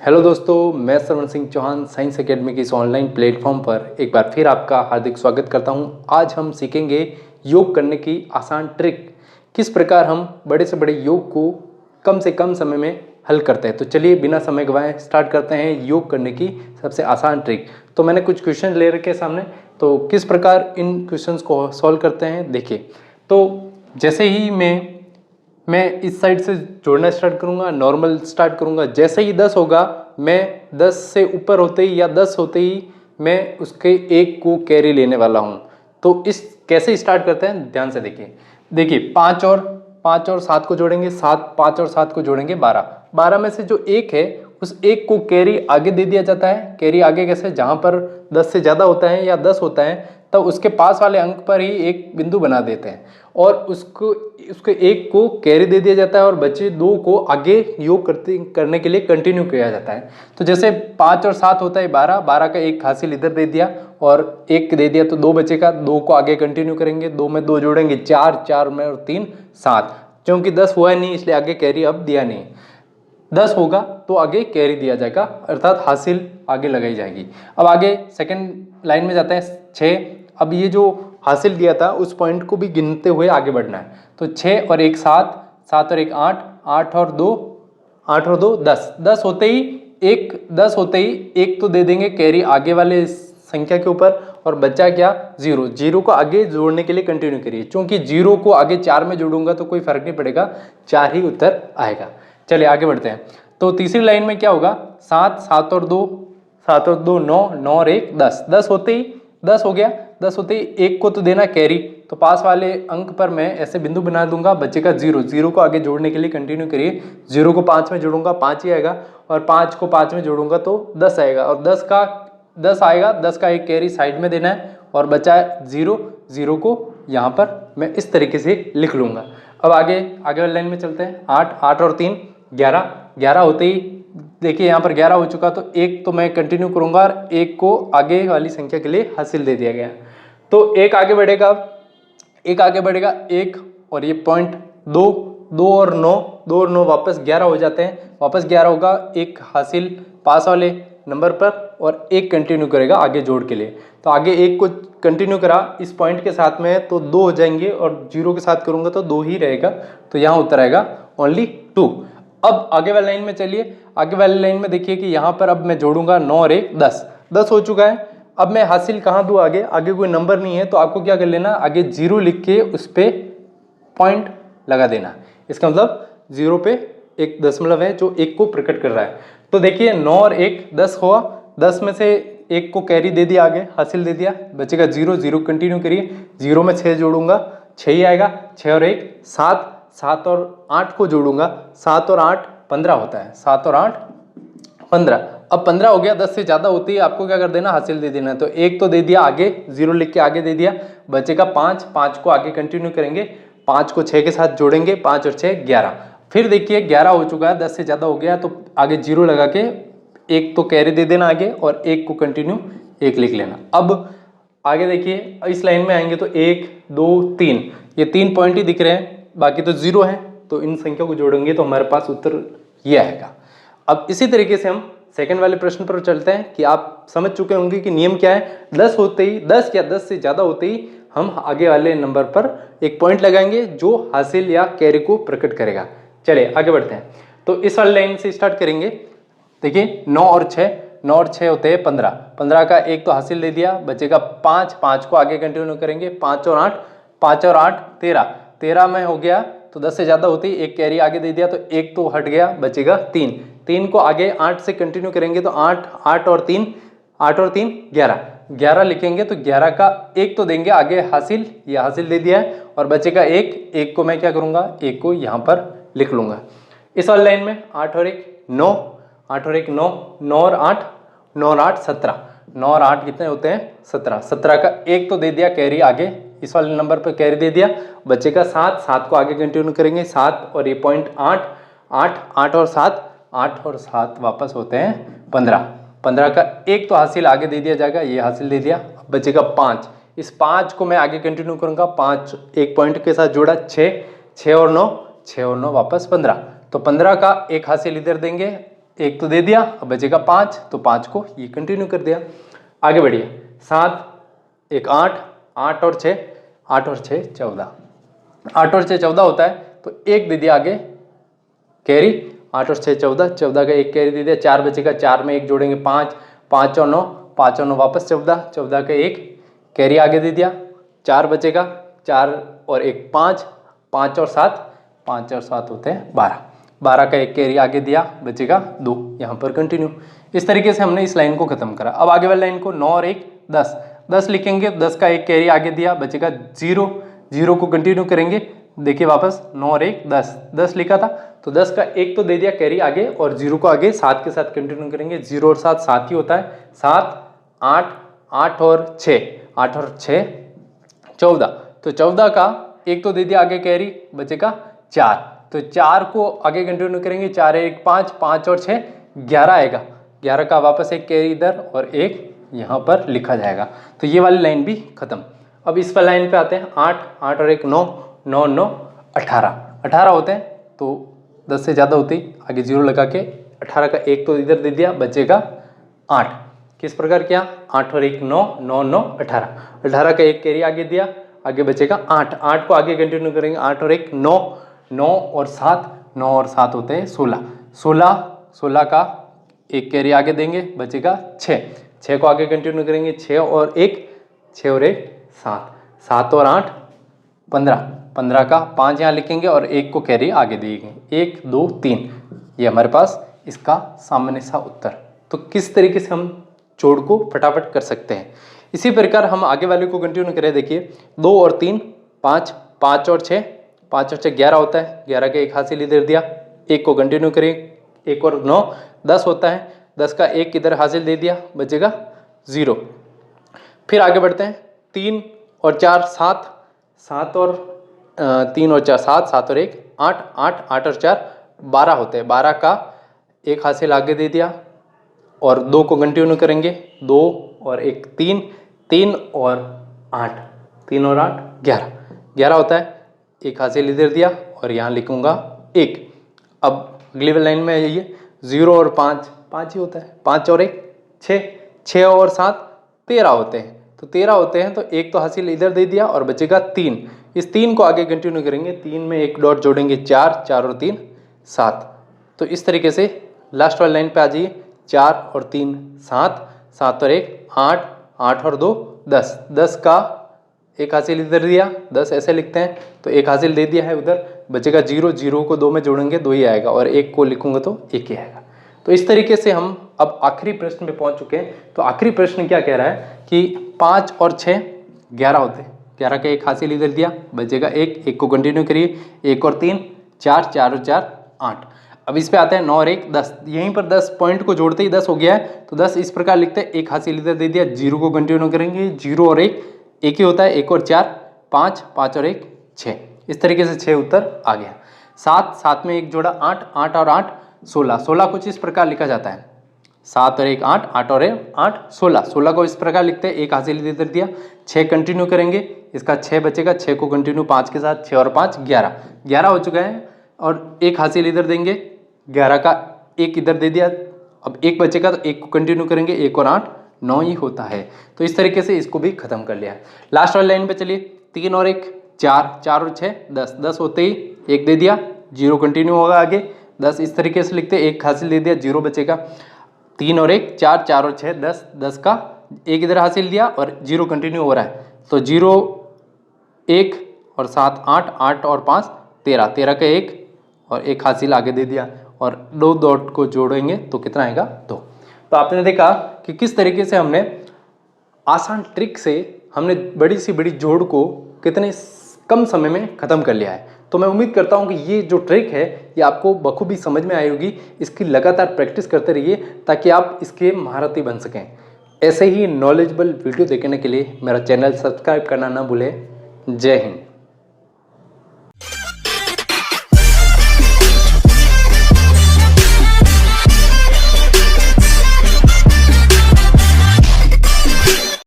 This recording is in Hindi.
हेलो दोस्तों, मैं श्रवण सिंह चौहान साइंस एकेडमी के इस ऑनलाइन प्लेटफॉर्म पर एक बार फिर आपका हार्दिक स्वागत करता हूं। आज हम सीखेंगे योग करने की आसान ट्रिक, किस प्रकार हम बड़े से बड़े योग को कम से कम समय में हल करते हैं। तो चलिए बिना समय गंवाए स्टार्ट करते हैं योग करने की सबसे आसान ट्रिक। तो मैंने कुछ क्वेश्चन ले रखे सामने, तो किस प्रकार इन क्वेश्चंस को सॉल्व करते हैं देखिए। तो जैसे ही मैं इस साइड से जोड़ना स्टार्ट करूंगा, नॉर्मल स्टार्ट करूंगा, जैसे ही 10 होगा मैं 10 से ऊपर होते ही या 10 होते ही मैं उसके एक को कैरी लेने वाला हूं। तो इस कैसे स्टार्ट करते हैं ध्यान से देखिए 5 और 7 को जोड़ेंगे, 5 और 7 को जोड़ेंगे 12 में से जो एक है उस एक को कैरी आगे दे दिया जाता है। कैरी आगे कैसे, जहां पर 10 से ज़्यादा होता है या 10 होता है तब उसके पास वाले अंक पर ही एक बिंदु बना देते हैं और उसके एक को कैरी दे दिया जाता है और बचे दो को आगे योग करने के लिए कंटिन्यू किया जाता है। तो जैसे 5 और 7 होता है 12 का एक हासिल इधर दे दिया और एक दे दिया, तो 2 बचेगा, 2 को आगे कंटिन्यू करेंगे, 2 में 2 जोड़ेंगे 4 में और 3 7। क्योंकि 10 हुआ नहीं इसलिए आगे कैरी अब दिया नहीं। 10 होगा तो आगे कैरी दिया जाएगा, अर्थात हासिल आगे लगाई जाएगी। अब आगे सेकंड लाइन में जाते हैं 6। अब ये जो हासिल दिया था उस पॉइंट को भी गिनते हुए आगे बढ़ना है। तो 6 और 1 7, 7 और 1 8, 8 और 2 10। 10 होते ही एक तो दे देंगे कैरी आगे वाले संख्या के ऊपर और बच्चा क्या, 0 को आगे जोड़ने के लिए कंटिन्यू करिए। क्योंकि 0 को आगे 4 में जोड़ूंगा तो कोई फर्क नहीं पड़ेगा, 4 ही उत्तर आएगा। चलिए आगे बढ़ते हैं। तो तीसरी लाइन में क्या होगा, 7 और 2 9, 9 और 1 10। 10 होते ही 10 हो गया, 10 होते ही एक को तो देना कैरी, तो पास वाले अंक पर मैं ऐसे बिंदु बना दूंगा, बचेगा 0 को आगे जोड़ने के लिए कंटिन्यू करिए। 0 को 5 में जोड़ूंगा 5 ही आएगा और 5 को 5 में जोड़ूंगा तो 10 आएगा और 10 आएगा। 10 का एक कैरी साइड में देना है और बचा है 0 को यहाँ पर मैं इस तरीके से लिख लूँगा। अब आगे वाली लाइन में चलते हैं। 8 और 3 11 होते ही देखिए यहाँ पर 11 हो चुका, तो एक तो मैं कंटिन्यू करूंगा और एक को आगे वाली संख्या के लिए हासिल दे दिया गया। तो एक आगे बढ़ेगा, एक और ये पॉइंट 2 और 9 वापस 11 हो जाते हैं। वापस 11 होगा, एक हासिल पास वाले नंबर पर और एक कंटिन्यू करेगा आगे जोड़ के लिए। तो आगे एक को कंटिन्यू करा इस पॉइंट के साथ में तो 2 हो जाएंगे और 0 के साथ करूंगा तो 2 ही रहेगा, तो यहाँ उत्तर आएगा ओनली 2। अब आगे वाली लाइन में चलिए। आगे वाली लाइन में देखिए कि यहाँ पर अब मैं जोड़ूंगा 9 और 1 10 हो चुका है। अब मैं हासिल कहाँ दूँ, आगे कोई नंबर नहीं है, तो आपको क्या कर लेना, आगे 0 लिख के उस पर पॉइंट लगा देना। इसका मतलब 0 पे एक दशमलव है जो एक को प्रकट कर रहा है। तो देखिए 9 और 1 10 हुआ, 10 में से एक को कैरी दे दिया, आगे हासिल दे दिया, बचेगा 0 कंटिन्यू करिए। 0 में 6 जोड़ूंगा 6 ही आएगा, 6 और 1 7 और 8 को जोड़ूंगा, 7 और 8 15 होता है, 7 और 8 15। अब 15 हो गया, 10 से ज़्यादा होती है आपको क्या कर देना, हासिल दे देना। तो एक तो दे दिया आगे, 0 लिख के आगे दे दिया, बचेगा 5 को आगे कंटिन्यू करेंगे, 5 को 6 के साथ जोड़ेंगे, 5 और 6 11। फिर देखिए 11 हो चुका है, 10 से ज़्यादा हो गया, तो आगे 0 लगा के एक तो कैरी दे देना आगे और एक को कंटिन्यू एक लिख लेना। अब आगे देखिए इस लाइन में आएंगे तो 1 2 3, ये 3 पॉइंट ही दिख रहे हैं, बाकी तो 0 है, तो इन संख्या को जोड़ेंगे तो हमारे पास उत्तर ये आएगा। अब इसी तरीके से हम सेकंड वाले प्रश्न पर चलते हैं कि आप समझ चुके होंगे कि नियम क्या है। 10 होते ही 10 या 10 से ज़्यादा होते ही हम आगे वाले नंबर पर एक पॉइंट लगाएंगे जो हासिल या कैरी को प्रकट करेगा। चलिए आगे बढ़ते हैं। तो इस वाली लाइन से स्टार्ट करेंगे। देखिए 9 और 6 होते हैं 15 का एक तो हासिल दे दिया, बचेगा 5 को आगे कंटिन्यू करेंगे, 5 और 8 13 में हो गया, तो 10 से ज़्यादा होती एक कैरी आगे दे दिया, तो एक तो हट गया, बचेगा 3 को आगे 8 से कंटिन्यू करेंगे तो 8 और 3 11 लिखेंगे, तो 11 का एक तो देंगे आगे हासिल, ये हासिल दे दिया है और बचेगा एक को मैं क्या करूँगा, एक को यहाँ पर लिख लूँगा। इस वाली लाइन में 8 और 1 9 9 और 8 17, 9 और 8 कितने होते हैं 17 का एक तो दे दिया कैरी आगे, इस वाले नंबर पर कैरी दे दिया, बचेगा 7 को आगे कंटिन्यू करेंगे, 7 और ये पॉइंट 8 और 7 वापस होते हैं 15 का एक तो हासिल आगे दे दिया जाएगा, ये हासिल दे दिया, बचेगा 5, इस 5 को मैं आगे कंटिन्यू करूंगा, 5 एक पॉइंट के साथ जोड़ा, 6 और 9 वापस 15, तो 15 का एक हासिल इधर देंगे एक तो दे दिया, अब बचेगा 5, तो 5 को ये कंटिन्यू कर दिया। आगे बढ़िए, 7 एक 8, 8 और 6, 8 और 6 14, 8 और 6 14 होता है, तो एक दे दिया आगे कैरी, 8 और 6 14, 14 का एक कैरी दे दिया, 4 बचेगा, 4 में एक जोड़ेंगे 5, 5 और 9, 5 और 9 वापस 14, 14 का एक कैरी आगे दे दिया, 4 बचेगा, 4 और एक 5, 5 और 7, 5 और 7 होते हैं 12, 12 का एक कैरी आगे दिया, बचेगा 2, यहाँ पर कंटिन्यू। इस तरीके से हमने इस लाइन को खत्म करा। अब आगे वाली लाइन को 9 और 1 10, 10 लिखेंगे, 10 का एक कैरी आगे दिया, बचेगा 0, 0 को कंटिन्यू करेंगे, देखिए वापस 9 और 1 10, 10 लिखा था, तो 10 का एक तो दे दिया कैरी आगे, और 0 को आगे 7 के साथ कंटिन्यू करेंगे, 0 और 7 7 ही होता है, 7 8, 8 और 6, 8 और 6 14, तो 14 का एक तो दे दिया आगे कैरी, बचेगा 4, तो 4 को आगे कंटिन्यू करेंगे, 4 1 5, 5 और 6 11 आएगा, 11 का वापस एक कैरी इधर और एक यहाँ पर लिखा जाएगा, तो ये वाली लाइन भी खत्म। अब इस वाली लाइन पे आते हैं, 8, 8 और एक 9, 9 9 18, 18 होते हैं, तो 10 से ज़्यादा होती, आगे 0 लगा के 18 का एक तो इधर दे दिया, बचेगा 8। किस प्रकार किया, 8 और एक 9, 9 9 18, 18 का एक कैरी आगे दिया, आगे बचेगा 8, 8 को आगे कंटिन्यू करेंगे, 8 और एक 9, 9 और 7, 9 और 7 होते हैं 16, 16, 16 का एक कैरी आगे देंगे, बचेगा 6, 6 को आगे कंटिन्यू करेंगे, 6 और एक 6 और एक 7, 7 और 8 15, 15 का 5 यहाँ लिखेंगे और एक को कैरी आगे देंगे, 1 2 3, ये हमारे पास इसका सामान्य सा उत्तर। तो किस तरीके से हम जोड़ को फटाफट कर सकते हैं। इसी प्रकार हम आगे वाले को कंटिन्यू करें, देखिए 2 और 3 5, 5 और 6, 5 और 6 11 होता है, 11 का एक हासिल इधर दिया, एक को कंटिन्यू करें, 1 और 9 10 होता है, 10 का एक इधर हासिल दे दिया, बचेगा 0। फिर आगे बढ़ते हैं, 3 और 4 7, 7 और 3 और 4 7, 7 और 1 8, 8 8 और 4 12 होते हैं, 12 का एक हासिल आगे दे दिया और 2 को कंटिन्यू करेंगे, 2 और एक 3, 3 और 8, 3 और 8 11, 11 होता है, एक हासिल इधर दिया और यहाँ लिखूंगा 1। अब अगली लाइन में आइए, 0 और 5 5 ही होता है, 5 और एक 6, 6 और 7 13 होते हैं, तो 13 होते हैं, तो एक तो हासिल इधर दे दिया और बचेगा 3, इस 3 को आगे कंटिन्यू करेंगे, 3 में एक डॉट जोड़ेंगे, 4, 4 और 3 7, तो इस तरीके से लास्ट वाली लाइन पे आ जाइए, 4 और 3 7, 7 और 1 8, 8 और 2 10, 10 का एक हासिल इधर दिया, 10 ऐसे लिखते हैं, तो एक हासिल दे दिया है उधर, बचेगा 0, 0 को 2 में जोड़ेंगे 2 ही आएगा और एक को लिखूंगा तो 1 ही आएगा। तो इस तरीके से हम अब आखिरी प्रश्न में पहुंच चुके हैं। तो आखिरी प्रश्न क्या कह रहा है कि 5 और 6 11 होते हैं, 11 का एक हासिल इधर दिया, बचेगा 1, 1 को कंटिन्यू करिए, 1 और 3 4, 4 और 4 8। अब इस पे आते हैं 9 और 1 10, यहीं पर 10 पॉइंट को जोड़ते ही 10 हो गया है, तो 10 इस प्रकार लिखते हैं, एक हासिल इधर दे दिया, 0 को कंटिन्यू करेंगे, 0 और 1 1 ही होता है, 1 और 4 5, 5 और 1 6, इस तरीके से 6 उत्तर आ गया। 7, 7 में एक जोड़ा 8, 8 और 8 16, 16 कुछ इस प्रकार लिखा जाता है, 7 और 1 8, 8 और 1 8 16, 16 को इस प्रकार लिखते हैं, एक हासिल इधर दिया, 6 कंटिन्यू करेंगे, इसका 6 बचेगा, 6 को कंटिन्यू 5 के साथ, 6 और 5 11, 11 हो चुका है, और एक हासिल इधर देंगे, 11 का एक इधर दे दिया, अब एक बचेगा तो एक को कंटिन्यू करेंगे, 1 और 8 9 ही होता है। तो इस तरीके से इसको भी खत्म कर लिया। लास्ट वाली लाइन पे चलिए, 3 और 1 4, 4 और 6 10, 10 होते ही एक दे दिया, 0 कंटिन्यू होगा आगे, 10 इस तरीके से लिखते, एक हासिल दे दिया, 0 बचेगा, 3 और 1 4, 4 और 6 10, 10 का एक इधर हासिल दिया और 0 कंटिन्यू हो रहा है, तो 0 1 और 7 8, 8 और 5 13, 13 का एक और एक हासिल आगे दे दिया और 2 डॉट को जोड़ेंगे तो कितना आएगा 2। तो आपने देखा कि किस तरीके से हमने आसान ट्रिक से हमने बड़ी सी बड़ी जोड़ को कितने कम समय में ख़त्म कर लिया है। तो मैं उम्मीद करता हूं कि ये जो ट्रिक है ये आपको बखूबी समझ में आई होगी। इसकी लगातार प्रैक्टिस करते रहिए ताकि आप इसके महारथी बन सकें। ऐसे ही नॉलेजेबल वीडियो देखने के लिए मेरा चैनल सब्सक्राइब करना ना भूलें। जय हिंद।